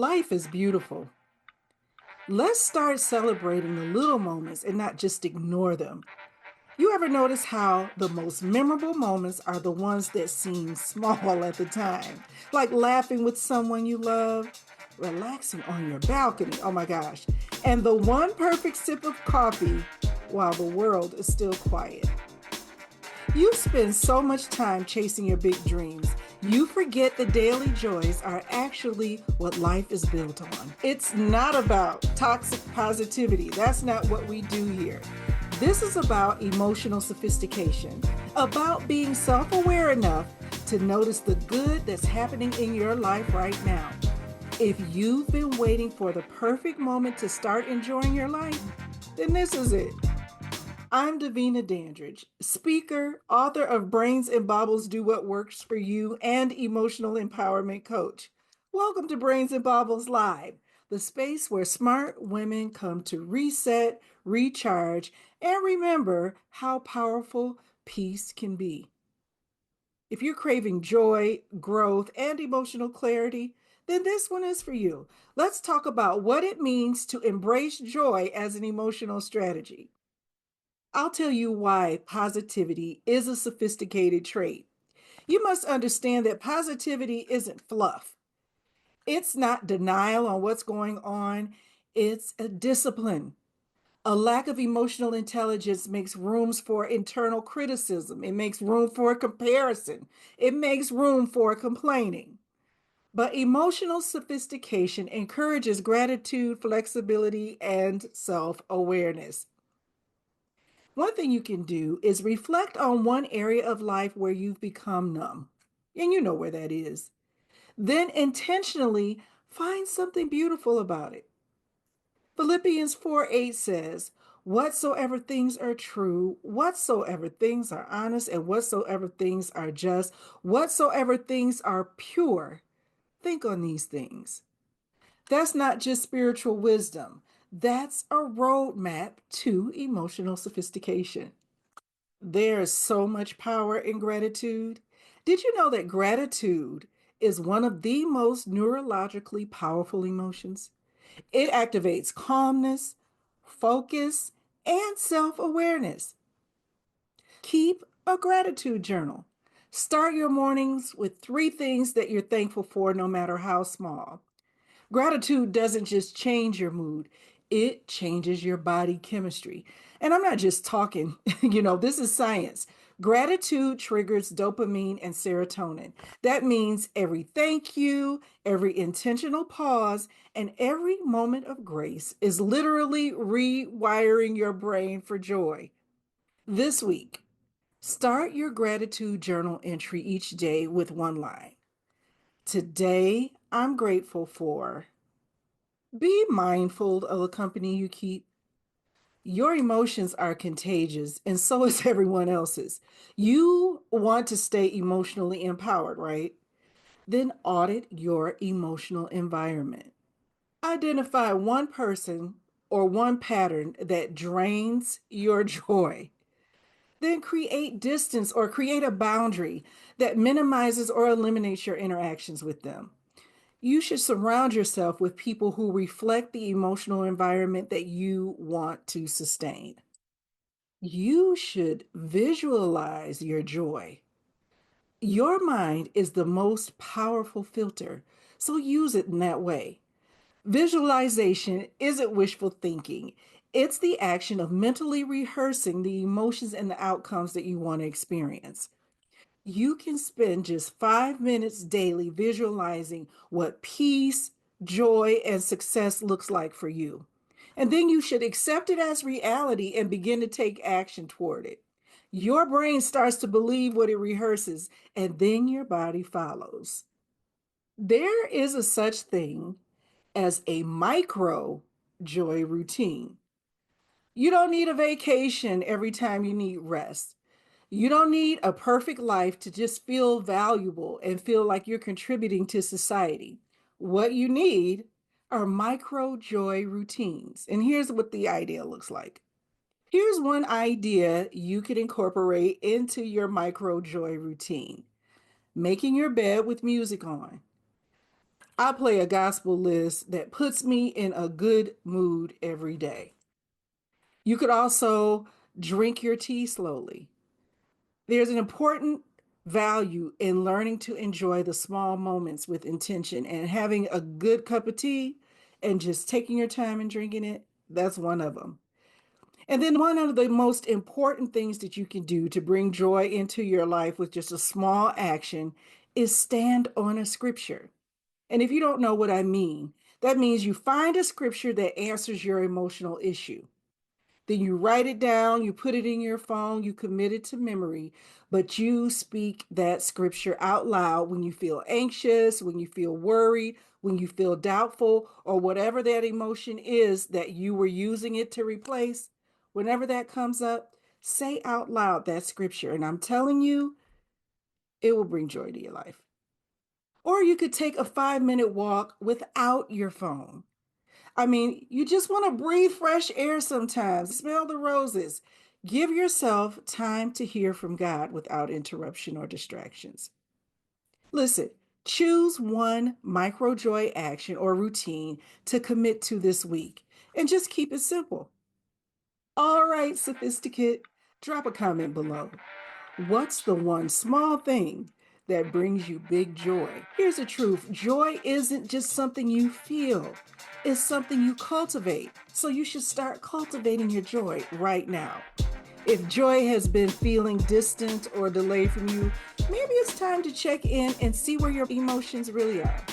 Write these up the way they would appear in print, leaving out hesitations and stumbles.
Life is beautiful. Let's start celebrating the little moments and not just ignore them. You ever notice how the most memorable moments are the ones that seem small at the time? Like laughing with someone you love, relaxing on your balcony, oh my gosh, and the one perfect sip of coffee while the world is still quiet. You spend so much time chasing your big dreams, you forget the daily joys are actually what life is built on. It's not about toxic positivity. That's not what we do here. This is about emotional sophistication, about being self aware enough to notice the good that's happening in your life right now. If you've been waiting for the perfect moment to start enjoying your life, then this is it. I'm Davina Dandridge, speaker, author of Brains and Baubles Do What Works for You, and emotional empowerment coach. Welcome to Brains and Baubles Live, the space where smart women come to reset, recharge, and remember how powerful peace can be. If you're craving joy, growth, and emotional clarity, then this one is for you. Let's talk about what it means to embrace joy as an emotional strategy. I'll tell you why positivity is a sophisticated trait. You must understand that positivity isn't fluff. It's not denial on what's going on, it's a discipline. A lack of emotional intelligence makes rooms for internal criticism. It makes room for comparison. It makes room for complaining. But emotional sophistication encourages gratitude, flexibility, and self awareness. One thing you can do is reflect on one area of life where you've become numb, and you know where that is. Then intentionally find something beautiful about it. Philippians 4:8 says, whatsoever things are true, whatsoever things are honest, and whatsoever things are just, whatsoever things are pure, think on these things. That's not just spiritual wisdom, that's a roadmap to emotional sophistication. There is so much power in gratitude. Did you know that gratitude is one of the most neurologically powerful emotions? It activates calmness, focus, and self awareness. Keep a gratitude journal. Start your mornings with three things that you're thankful for, no matter how small. Gratitude doesn't just change your mood, it changes your body chemistry. And I'm not just talking, this is science. Gratitude triggers dopamine and serotonin. That means every thank you, every intentional pause, and every moment of grace is literally rewiring your brain for joy. This week, start your gratitude journal entry each day with one line. Today, I'm grateful for. Be mindful of the company you keep. Your emotions are contagious, and so is everyone else's. You want to stay emotionally empowered, right? Then audit your emotional environment. Identify one person or one pattern that drains your joy. Then create distance or create a boundary that minimizes or eliminates your interactions with them. You should surround yourself with people who reflect the emotional environment that you want to sustain. You should visualize your joy. Your mind is the most powerful filter, so use it in that way. Visualization isn't wishful thinking, it's the action of mentally rehearsing the emotions and the outcomes that you want to experience. You can spend just 5 minutes daily visualizing what peace, joy, and success looks like for you. And then you should accept it as reality and begin to take action toward it. Your brain starts to believe what it rehearses, and then your body follows. There is a such thing as a micro joy routine. You don't need a vacation every time you need rest. You don't need a perfect life to just feel valuable and feel like you're contributing to society. What you need are micro joy routines. And here's what the idea looks like. Here's one idea you could incorporate into your micro joy routine: making your bed with music on. I play a gospel list that puts me in a good mood every day. You could also drink your tea slowly. There's an important value in learning to enjoy the small moments with intention, and having a good cup of tea and just taking your time and drinking it. That's one of them. And then one of the most important things that you can do to bring joy into your life with just a small action is stand on a scripture. And if you don't know what I mean, that means you find a scripture that answers your emotional issue. Then you write it down, you put it in your phone, you commit it to memory, but you speak that scripture out loud when you feel anxious, when you feel worried, when you feel doubtful, or whatever that emotion is that you were using it to replace. Whenever that comes up, say out loud that scripture. And I'm telling you, it will bring joy to your life. Or you could take a 5-minute walk without your phone. I mean, you just want to breathe fresh air sometimes, smell the roses. Give yourself time to hear from God without interruption or distractions. Listen, choose one micro joy action or routine to commit to this week and just keep it simple. All right, Sophisticate, drop a comment below. What's the one small thing that brings you big joy? Here's the truth: joy isn't just something you feel, it's something you cultivate. So you should start cultivating your joy right now. If joy has been feeling distant or delayed from you, maybe it's time to check in and see where your emotions really are.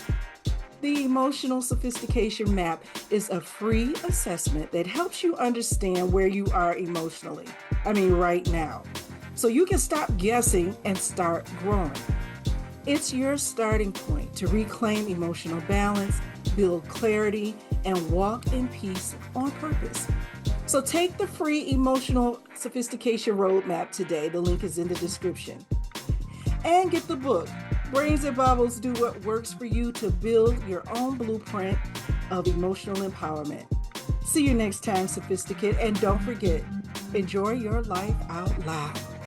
The Emotional Sophistication Map is a free assessment that helps you understand where you are emotionally. Right now. So you can stop guessing and start growing. It's your starting point to reclaim emotional balance, build clarity, and walk in peace on purpose. So take the free Emotional Sophistication Roadmap today. The link is in the description. And get the book, Brains Baubles, Do What Works for You, to build your own blueprint of emotional empowerment. See you next time, Sophisticate, and don't forget, enjoy your life out loud.